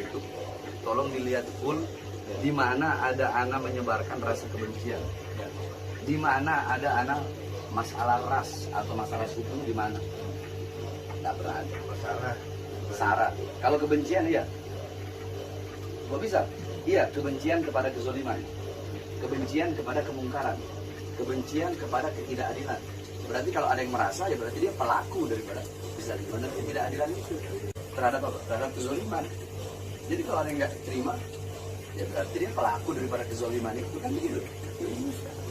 itu, tolong dilihat full di mana ada anak menyebarkan rasa kebencian, di mana ada anak masalah ras atau masalah suku, di mana tidak pernah ada masalah sara. Kalau kebencian iya, kok bisa? Iya, kebencian kepada kezaliman, kebencian kepada kemungkaran, kebencian kepada ketidakadilan. Berarti kalau ada yang merasa, ya berarti dia pelaku daripada kezaliman dan ketidakadilan itu terhadap apa? Terhadap kezaliman. Jadi kalau ada yang nggak terima, ya berarti dia pelaku daripada kezaliman itu, kan begitu.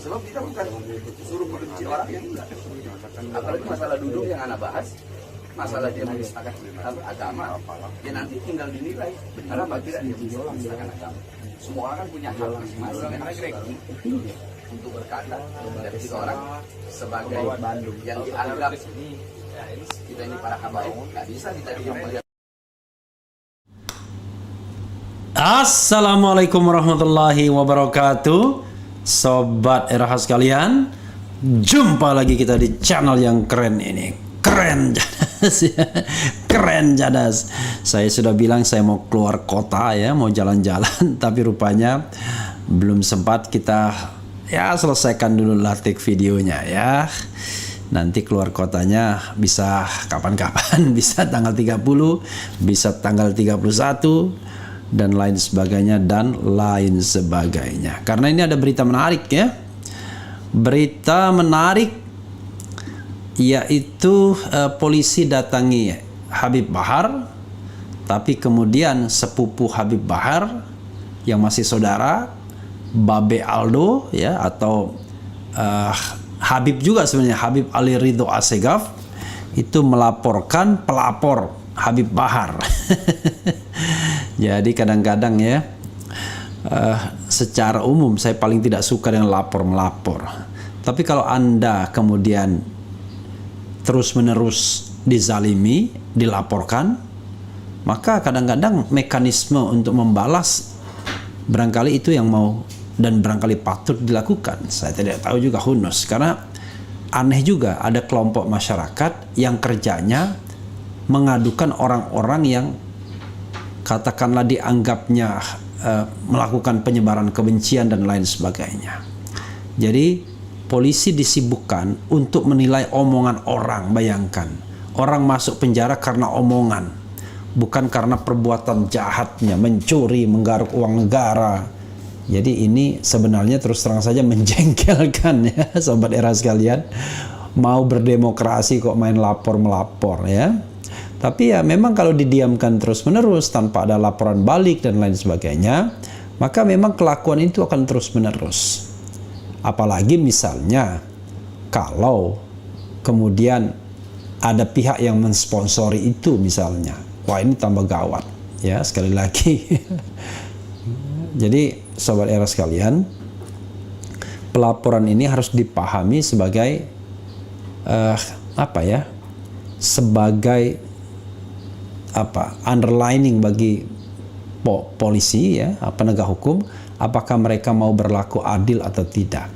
Sebab kita bukan suruh membenci orang yang enggak. Apalagi masalah duduk yang anak bahas, masalah dia menistakan agama, ya nanti tinggal dinilai benar apa tidak dia menistakan agama. Semua orang kan punya hak masing-masing untuk berkata, dan seorang sebagai yang dianggap kita ini para habaib, nggak bisa kita diam melihat. Assalamualaikum warahmatullahi wabarakatuh. Sobat Eraha sekalian, jumpa lagi kita di channel yang keren ini. Keren Jadas ya. Keren Jadas. Saya sudah bilang saya mau keluar kota ya, mau jalan-jalan, tapi rupanya belum sempat. Kita ya selesaikan dulu latih videonya ya. Nanti keluar kotanya bisa kapan-kapan, bisa tanggal 30, bisa tanggal 31 dan lain sebagainya karena ini ada berita menarik ya, berita menarik yaitu polisi datangi Habib Bahar, tapi kemudian sepupu Habib Bahar yang masih saudara, Babe Aldo ya, atau Habib juga sebenarnya, Habib Ali Ridho Assegaf, itu melaporkan pelapor Habib Bahar. Jadi kadang-kadang ya, secara umum saya paling tidak suka dengan lapor-melapor. Tapi kalau Anda kemudian terus-menerus dizalimi, dilaporkan, maka kadang-kadang mekanisme untuk membalas barangkali itu yang mau dan barangkali patut dilakukan. Saya tidak tahu juga, hunus. Karena aneh juga ada kelompok masyarakat yang kerjanya mengadukan orang-orang yang katakanlah dianggapnya melakukan penyebaran kebencian dan lain sebagainya. Jadi polisi disibukkan untuk menilai omongan orang. Bayangkan, orang masuk penjara karena omongan, bukan karena perbuatan jahatnya, mencuri, menggaruk uang negara. Jadi ini sebenarnya terus terang saja menjengkelkan ya, sobat era sekalian. Mau berdemokrasi kok main lapor-melapor ya. Tapi ya memang kalau didiamkan terus-menerus tanpa ada laporan balik dan lain sebagainya, maka memang kelakuan itu akan terus-menerus. Apalagi misalnya kalau kemudian ada pihak yang mensponsori itu misalnya, wah ini tambah gawat ya, sekali lagi. Jadi sobat era sekalian, pelaporan ini harus dipahami sebagai sebagai underlining bagi polisi ya, penegak hukum, apakah mereka mau berlaku adil atau tidak.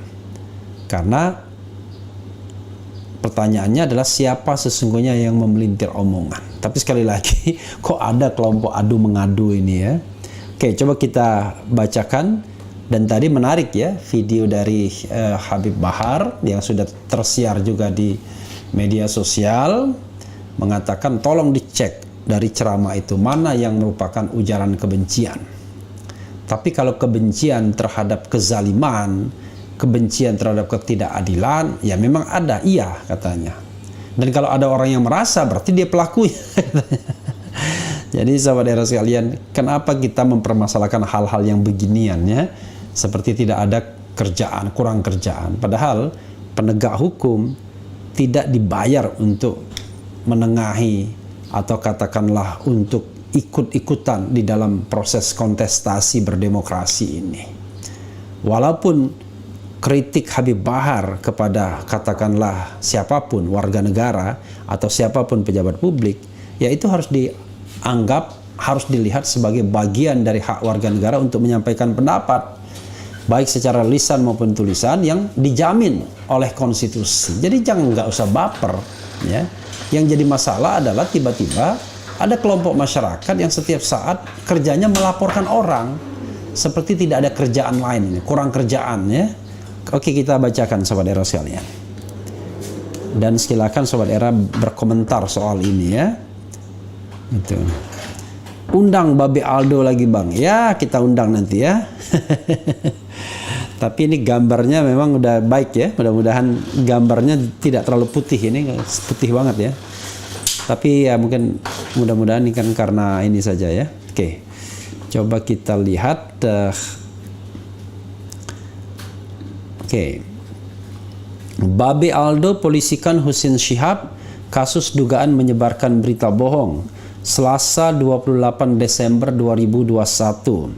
Karena pertanyaannya adalah siapa sesungguhnya yang memelintir omongan. Tapi sekali lagi, kok ada kelompok adu mengadu ini ya. Oke, coba kita bacakan. Dan tadi menarik ya, video dari Habib Bahar yang sudah tersiar juga di media sosial, mengatakan tolong dicek dari ceramah itu mana yang merupakan ujaran kebencian. Tapi kalau kebencian terhadap kezaliman, kebencian terhadap ketidakadilan, ya memang ada, iya katanya. Dan kalau ada orang yang merasa, berarti dia pelakunya. Jadi sahabat era sekalian, kenapa kita mempermasalahkan hal-hal yang beginian ya? Seperti tidak ada kerjaan, kurang kerjaan. Padahal penegak hukum tidak dibayar untuk menengahi atau katakanlah untuk ikut-ikutan di dalam proses kontestasi berdemokrasi ini. Walaupun kritik Habib Bahar kepada katakanlah siapapun warga negara atau siapapun pejabat publik, ya itu harus dianggap, harus dilihat sebagai bagian dari hak warga negara untuk menyampaikan pendapat, baik secara lisan maupun tulisan yang dijamin oleh konstitusi. Jadi nggak usah baper ya. Yang jadi masalah adalah tiba-tiba Ada kelompok masyarakat yang setiap saat kerjanya melaporkan orang, seperti tidak ada kerjaan lain, kurang kerjaan ya. Oke, kita bacakan Sobat Era sekalian. Dan silakan Sobat Era berkomentar soal ini ya. Itu. Undang Babe Aldo lagi Bang. Ya, kita undang nanti ya. Tapi ini gambarnya memang udah baik ya. Mudah-mudahan gambarnya tidak terlalu putih, ini putih banget ya. Tapi ya mungkin mudah-mudahan ini kan karena ini saja ya. Oke. Coba kita lihat. Oke. Babe Aldo polisikan Husin Syihab kasus dugaan menyebarkan berita bohong. Selasa 28 Desember 2021.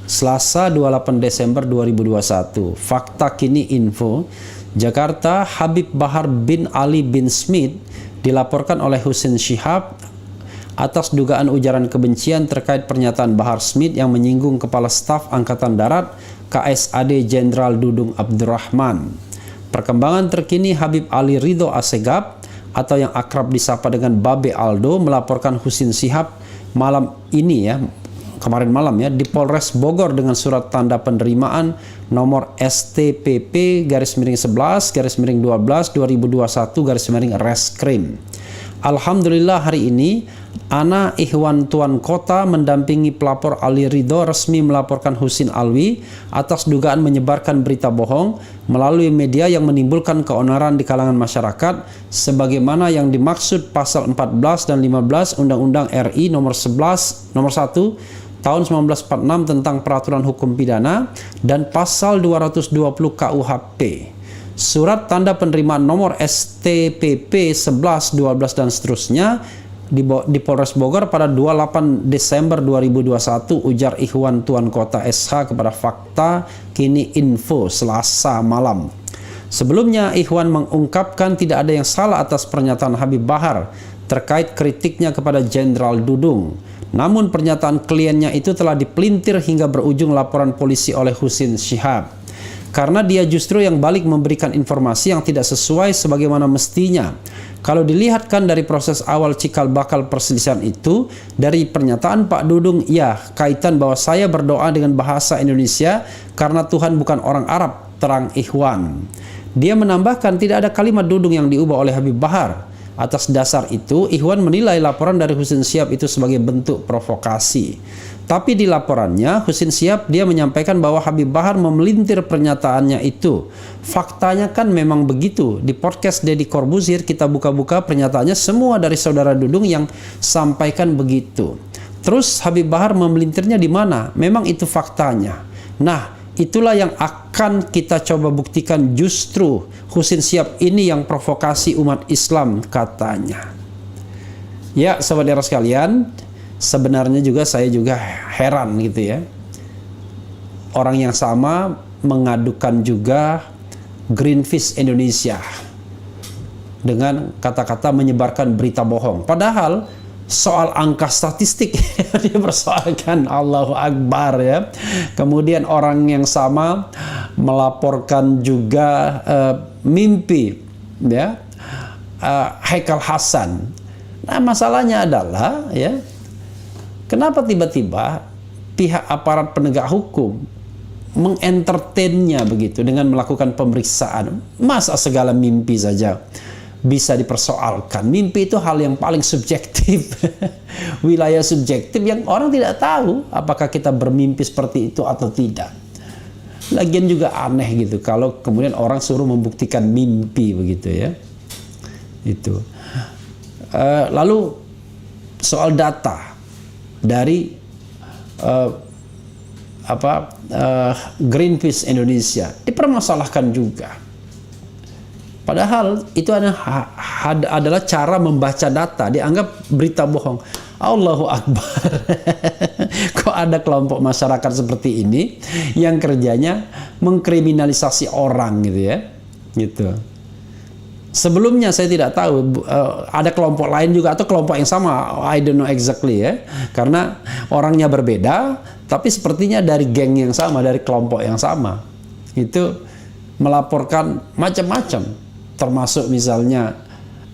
Selasa 28 Desember 2021. Fakta Kini Info. Jakarta, Habib Bahar bin Ali bin Smith dilaporkan oleh Husin Syihab atas dugaan ujaran kebencian terkait pernyataan Bahar Smith yang menyinggung Kepala Staf Angkatan Darat KSAD Jenderal Dudung Abdurrahman. Perkembangan terkini, Habib Ali Ridho Assegaf atau yang akrab disapa dengan Babe Aldo melaporkan Husin Syihab malam ini ya, kemarin malam ya, di Polres Bogor dengan surat tanda penerimaan nomor STPP-11-12-2021-Reskrim. Alhamdulillah hari ini Ana Ikhwan Tuan Kota mendampingi pelapor Ali Ridho resmi melaporkan Husin Alwi atas dugaan menyebarkan berita bohong melalui media yang menimbulkan keonaran di kalangan masyarakat sebagaimana yang dimaksud pasal 14 dan 15 Undang-Undang RI nomor 1 tahun 1946 tentang peraturan hukum pidana dan pasal 220 KUHP. Surat tanda penerimaan nomor STPP 11, 12 dan seterusnya di Polres Bogor pada 28 Desember 2021, ujar Ikhwan Tuan Kota SH kepada Fakta Kini Info Selasa malam. Sebelumnya Ikhwan mengungkapkan tidak ada yang salah atas pernyataan Habib Bahar terkait kritiknya kepada Jenderal Dudung. Namun pernyataan kliennya itu telah dipelintir hingga berujung laporan polisi oleh Husin Syihab. Karena dia justru yang balik memberikan informasi yang tidak sesuai sebagaimana mestinya. Kalau dilihatkan dari proses awal cikal bakal perselisihan itu, dari pernyataan Pak Dudung, ya kaitan bahwa saya berdoa dengan bahasa Indonesia karena Tuhan bukan orang Arab, terang Ikhwan. Dia menambahkan tidak ada kalimat Dudung yang diubah oleh Habib Bahar. Atas dasar itu, Ikhwan menilai laporan dari Husin Syihab itu sebagai bentuk provokasi. Tapi di laporannya, Husin Syihab dia menyampaikan bahwa Habib Bahar memelintir pernyataannya itu. Faktanya kan memang begitu. Di podcast Deddy Corbuzier kita buka-buka pernyataannya semua dari saudara Dudung yang sampaikan begitu. Terus Habib Bahar memelintirnya di mana? Memang itu faktanya. Nah, itulah yang akan kita coba buktikan, justru Husin Syihab ini yang provokasi umat Islam katanya. Ya, saudara sekalian, sebenarnya juga saya juga heran gitu ya. Orang yang sama mengadukan juga Greenpeace Indonesia dengan kata-kata menyebarkan berita bohong. Padahal soal angka statistik dia persoalkan, Allahu Akbar ya. Kemudian orang yang sama melaporkan juga mimpi ya Haikal Hasan. Nah, masalahnya adalah ya, kenapa tiba-tiba pihak aparat penegak hukum mengentertainnya begitu dengan melakukan pemeriksaan? Masa segala mimpi saja bisa dipersoalkan? Mimpi itu hal yang paling subjektif, wilayah subjektif yang orang tidak tahu apakah kita bermimpi seperti itu atau tidak. Lagian juga aneh gitu kalau kemudian orang suruh membuktikan mimpi begitu ya. Itu. Lalu soal data dari Greenpeace Indonesia dipermasalahkan juga. Padahal itu adalah cara membaca data, dianggap berita bohong. Allahu Akbar. Kok ada kelompok masyarakat seperti ini yang kerjanya mengkriminalisasi orang gitu ya. Gitu. Sebelumnya saya tidak tahu ada kelompok lain juga atau kelompok yang sama, I don't know exactly ya. Karena orangnya berbeda, tapi sepertinya dari geng yang sama, dari kelompok yang sama. Itu melaporkan macam-macam. Termasuk misalnya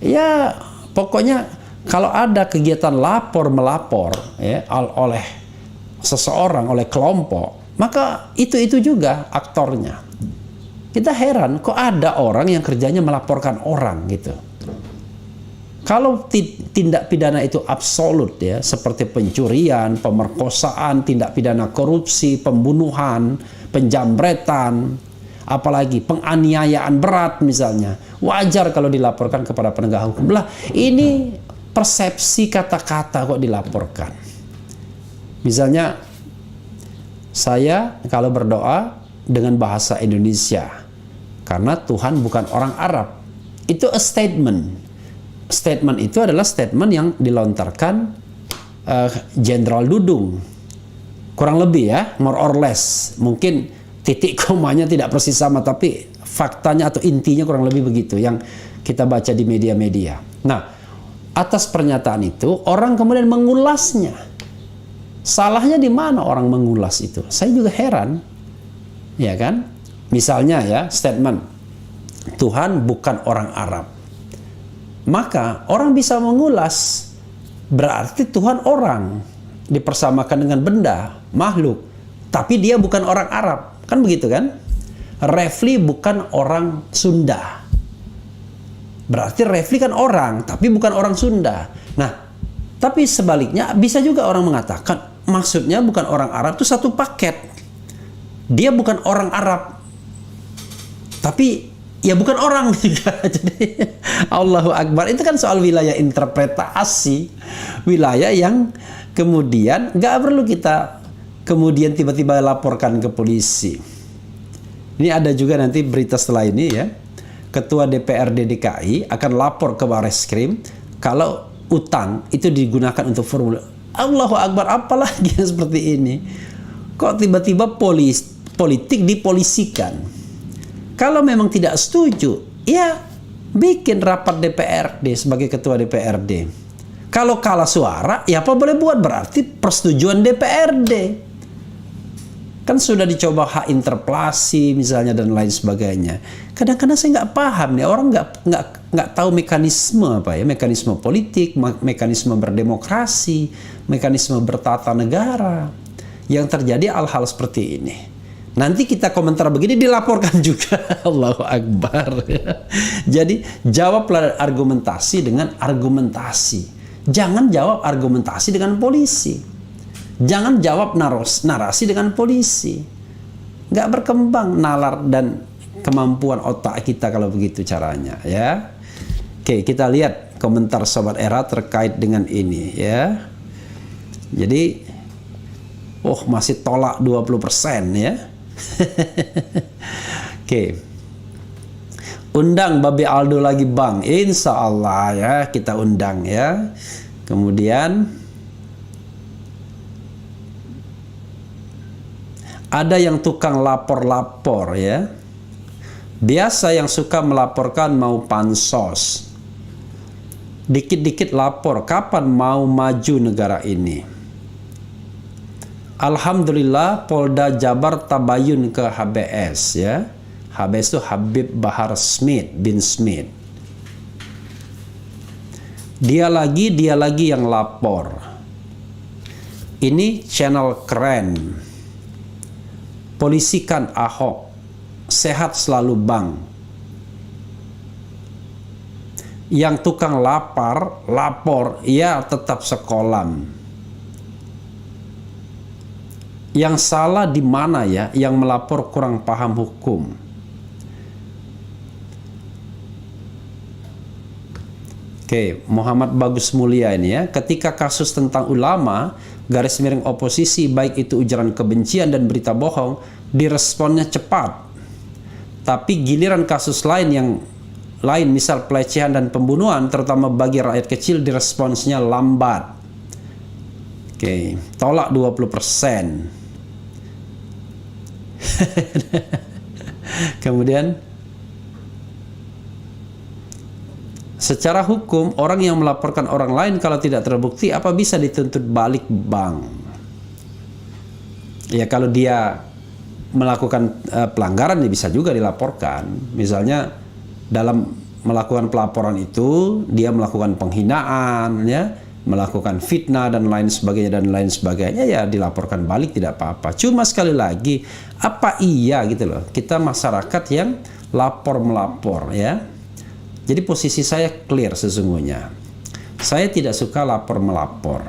ya pokoknya Kalau ada kegiatan lapor melapor ya, oleh seseorang, oleh kelompok, maka itu juga aktornya. Kita heran kok ada orang yang kerjanya melaporkan orang gitu. Kalau tindak pidana itu absolut ya, seperti pencurian, pemerkosaan, tindak pidana korupsi, pembunuhan, penjambretan, apalagi penganiayaan berat misalnya, wajar kalau dilaporkan kepada penegak hukum. Lah, ini persepsi kata-kata kok dilaporkan. Misalnya saya kalau berdoa dengan bahasa Indonesia karena Tuhan bukan orang Arab, itu a statement. Statement itu adalah statement yang dilontarkan Jenderal Dudung, kurang lebih ya, more or less. Mungkin titik komanya tidak persis sama, tapi faktanya atau intinya kurang lebih begitu yang kita baca di media-media. Nah, atas pernyataan itu orang kemudian mengulasnya. Salahnya di mana orang mengulas itu? Saya juga heran, ya kan? Misalnya ya, statement Tuhan bukan orang Arab. Maka orang bisa mengulas, berarti Tuhan orang, dipersamakan dengan benda, makhluk, tapi dia bukan orang Arab, kan begitu kan? Refli bukan orang Sunda, berarti Refli kan orang, tapi bukan orang Sunda. Nah, tapi sebaliknya bisa juga orang mengatakan maksudnya bukan orang Arab, itu satu paket. Dia bukan orang Arab, tapi ya bukan orang juga. Jadi Allahu Akbar, itu kan soal wilayah interpretasi, wilayah yang kemudian nggak perlu kita kemudian tiba-tiba laporkan ke polisi. Ini ada juga nanti berita setelah ini ya, Ketua DPRD DKI akan lapor ke Bareskrim kalau utang itu digunakan untuk formulir. Allahu Akbar, apalagi yang seperti ini? Kok tiba-tiba politik dipolisikan? Kalau memang tidak setuju, ya bikin rapat DPRD sebagai ketua DPRD. Kalau kalah suara, ya apa boleh buat, berarti persetujuan DPRD. Kan sudah dicoba hak interpelasi misalnya dan lain sebagainya. Kadang-kadang saya nggak paham nih, orang nggak tahu mekanisme apa ya, mekanisme politik, mekanisme berdemokrasi, mekanisme bertata negara. Yang terjadi hal-hal seperti ini. Nanti kita komentar begini dilaporkan juga. Allahu Akbar. Jadi jawablah argumentasi dengan argumentasi. Jangan jawab argumentasi dengan polisi. Jangan jawab narasi dengan polisi. Nggak berkembang nalar dan kemampuan otak kita kalau begitu caranya ya. Oke, kita lihat komentar Sobat Era terkait dengan ini ya. Jadi masih tolak 20% ya. Oke. Undang Babe Aldo lagi Bang, insya Allah ya, kita undang ya. Kemudian ada yang tukang lapor-lapor ya. Biasa yang suka melaporkan mau pansos, dikit-dikit lapor, kapan mau maju negara ini? Alhamdulillah Polda Jabar tabayun ke HBS ya. HBS itu Habib Bahar Smith bin Smith. Dia lagi yang lapor. Ini channel keren. Polisikan Ahok. Sehat selalu Bang. Yang tukang lapor, ya tetap sekolah. Yang salah di mana ya? Yang melapor kurang paham hukum. Oke, Muhammad Bagus Mulia ini ya. Ketika kasus tentang ulama, garis miring oposisi, baik itu ujaran kebencian dan berita bohong, diresponnya cepat. Tapi giliran kasus lain misal pelecehan dan pembunuhan, terutama bagi rakyat kecil, diresponsnya lambat. Oke, tolak 20%. Kemudian secara hukum orang yang melaporkan orang lain kalau tidak terbukti apa bisa dituntut balik Bang? Ya kalau dia melakukan pelanggaran ya bisa juga dilaporkan. Misalnya dalam melakukan pelaporan itu dia melakukan penghinaan, ya, melakukan fitnah dan lain sebagainya, ya dilaporkan balik, tidak apa-apa. Cuma sekali lagi, apa iya gitu loh, kita masyarakat yang lapor melapor, ya. Jadi posisi saya clear sesungguhnya. Saya tidak suka lapor melapor.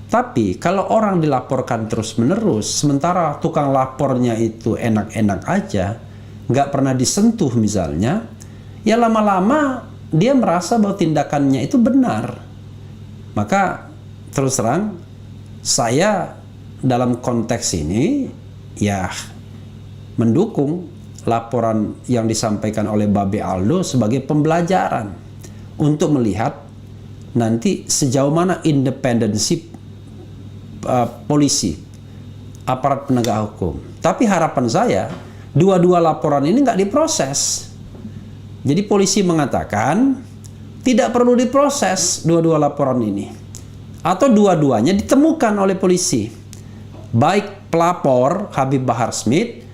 Tapi kalau orang dilaporkan terus-menerus, sementara tukang lapornya itu enak-enak aja, nggak pernah disentuh misalnya, ya lama-lama dia merasa bahwa tindakannya itu benar. Maka terus terang, saya dalam konteks ini ya mendukung laporan yang disampaikan oleh Babe Aldo sebagai pembelajaran untuk melihat nanti sejauh mana independensi polisi, aparat penegak hukum. Tapi harapan saya, dua-dua laporan ini nggak diproses. Jadi polisi mengatakan tidak perlu diproses dua-dua laporan ini, atau dua-duanya ditemukan oleh polisi, baik pelapor Habib Bahar Smith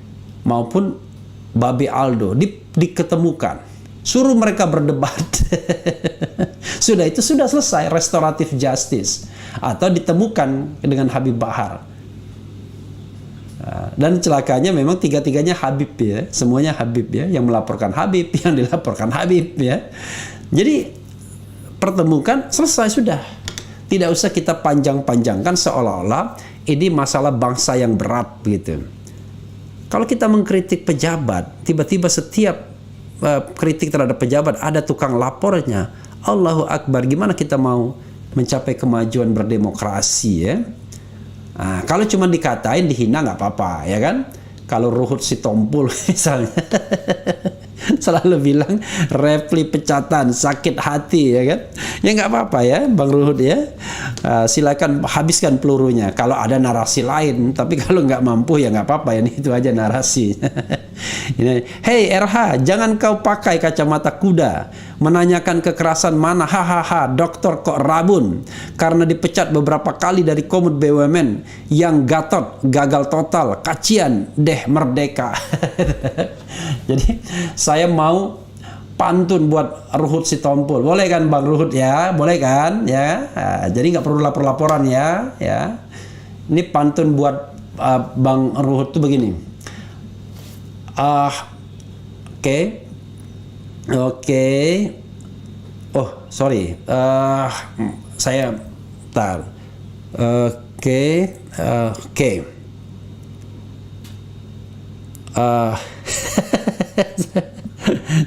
maupun Babe Aldo diketemukan. Suruh mereka berdebat. Sudah, itu sudah selesai, restoratif justice. Atau ditemukan dengan Habib Bahar. Dan celakanya memang tiga-tiganya Habib, ya. Semuanya Habib, ya. Yang melaporkan Habib, yang dilaporkan Habib, ya. Jadi pertemukan, selesai sudah. Tidak usah kita panjang-panjangkan seolah-olah ini masalah bangsa yang berat gitu. Kalau kita mengkritik pejabat, tiba-tiba setiap kritik terhadap pejabat ada tukang lapornya, Allahu Akbar, gimana kita mau mencapai kemajuan berdemokrasi, ya? Nah, kalau cuma dikatain, dihina nggak apa-apa, ya kan? Kalau Ruhut Sitompul misalnya selalu bilang repli pecatan, sakit hati, ya kan? Ya nggak apa-apa ya, Bang Ruhut, ya. Silakan habiskan pelurunya kalau ada narasi lain, tapi kalau nggak mampu ya nggak apa-apa, ya, itu aja narasi. Hei RH, jangan kau pakai kacamata kuda menanyakan kekerasan mana, hahaha, dokter kok rabun karena dipecat beberapa kali dari Komut BUMN yang gagal total, kacian deh merdeka. Jadi saya mau pantun buat Ruhut Sitompul, boleh kan Bang Ruhut, ya? Boleh kan, ya? Nah, jadi nggak perlu lapor-laporan, ya, ya. Ini pantun buat Bang Ruhut tuh begini. Oke. Oh, sorry. Saya tar. Oke.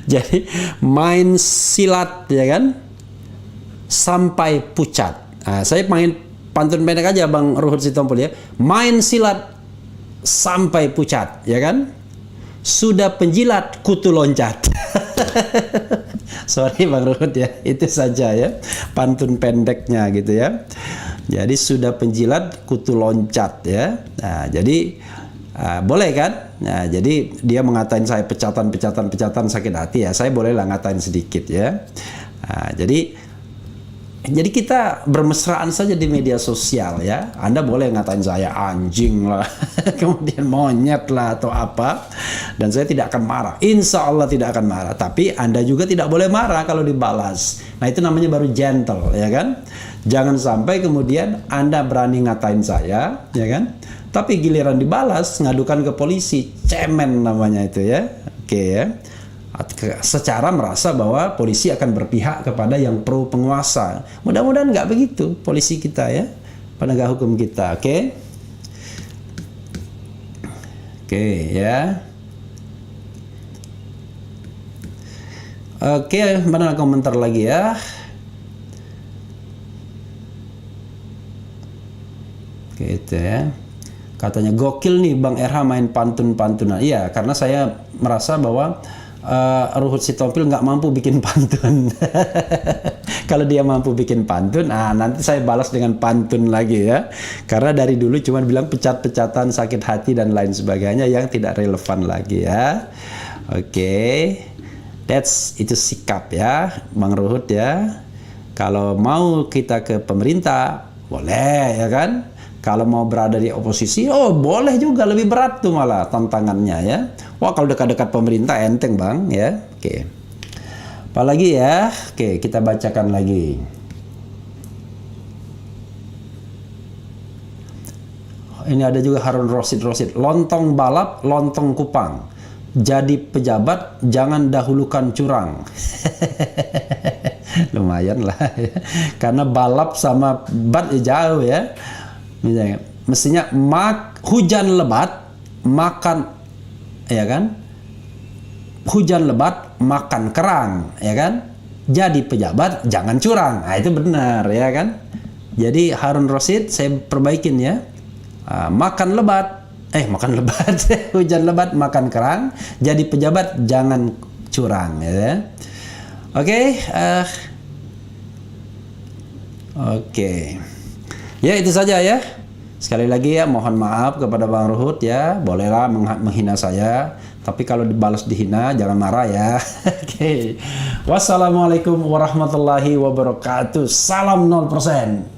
Jadi main silat, ya kan, sampai pucat. Nah, saya main pantun pendek aja Bang Ruhut Sitompul, ya. Main silat sampai pucat, ya kan. Sudah penjilat kutu loncat. Sorry Bang Ruhut, ya. Itu saja, ya, pantun pendeknya gitu, ya. Jadi sudah penjilat kutu loncat, ya. Nah, jadi boleh kan? Nah, jadi dia mengatain saya pecatan sakit hati, ya. Saya bolehlah ngatain sedikit, ya. Nah, jadi kita bermesraan saja di media sosial, ya. Anda boleh ngatain saya anjing lah, kemudian monyet lah atau apa, dan saya tidak akan marah. Insya Allah tidak akan marah. Tapi Anda juga tidak boleh marah kalau dibalas. Nah, itu namanya baru gentle, ya kan? Jangan sampai kemudian Anda berani ngatain saya, ya kan? Tapi giliran dibalas, ngadukan ke polisi, cemen namanya itu, ya. Oke, ya. Secara merasa bahwa polisi akan berpihak kepada yang pro penguasa. Mudah-mudahan nggak begitu polisi kita, ya, penegak hukum kita. Oke, ya. Oke, mana komentar lagi, ya. Oke, itu, ya. Katanya gokil nih Bang RH main pantun-pantunan. Iya, karena saya merasa bahwa Ruhut Sitompul nggak mampu bikin pantun. Kalau dia mampu bikin pantun, nanti saya balas dengan pantun lagi, ya. Karena dari dulu cuma bilang pecat-pecatan, sakit hati dan lain sebagainya yang tidak relevan lagi, ya. Oke. Itu sikap, ya, Bang Ruhut, ya. Kalau mau kita ke pemerintah, boleh, ya kan? Kalau mau berada di oposisi, boleh juga, lebih berat tuh malah tantangannya, ya. Wah, kalau dekat-dekat pemerintah enteng Bang, ya. Oke. Apalagi ya? Oke, kita bacakan lagi. Ini ada juga Harun Rosid. Lontong balap, lontong kupang. Jadi pejabat, jangan dahulukan curang. Lumayan lah. Karena balap sama bat jauh ya. Misalnya, mestinya hujan lebat, makan, ya kan? Hujan lebat, makan kerang, ya kan? Jadi pejabat, jangan curang. Nah, itu benar, ya kan? Jadi Harun Rosid, saya perbaikin ya. Makan lebat, hujan lebat, makan kerang, jadi pejabat jangan curang, ya. Oke, ya itu saja ya. Sekali lagi ya, mohon maaf kepada Bang Ruhut ya, bolehlah menghina saya, tapi kalau dibalas dihina jangan marah ya. Oke. Wassalamualaikum warahmatullahi wabarakatuh. Salam 0%.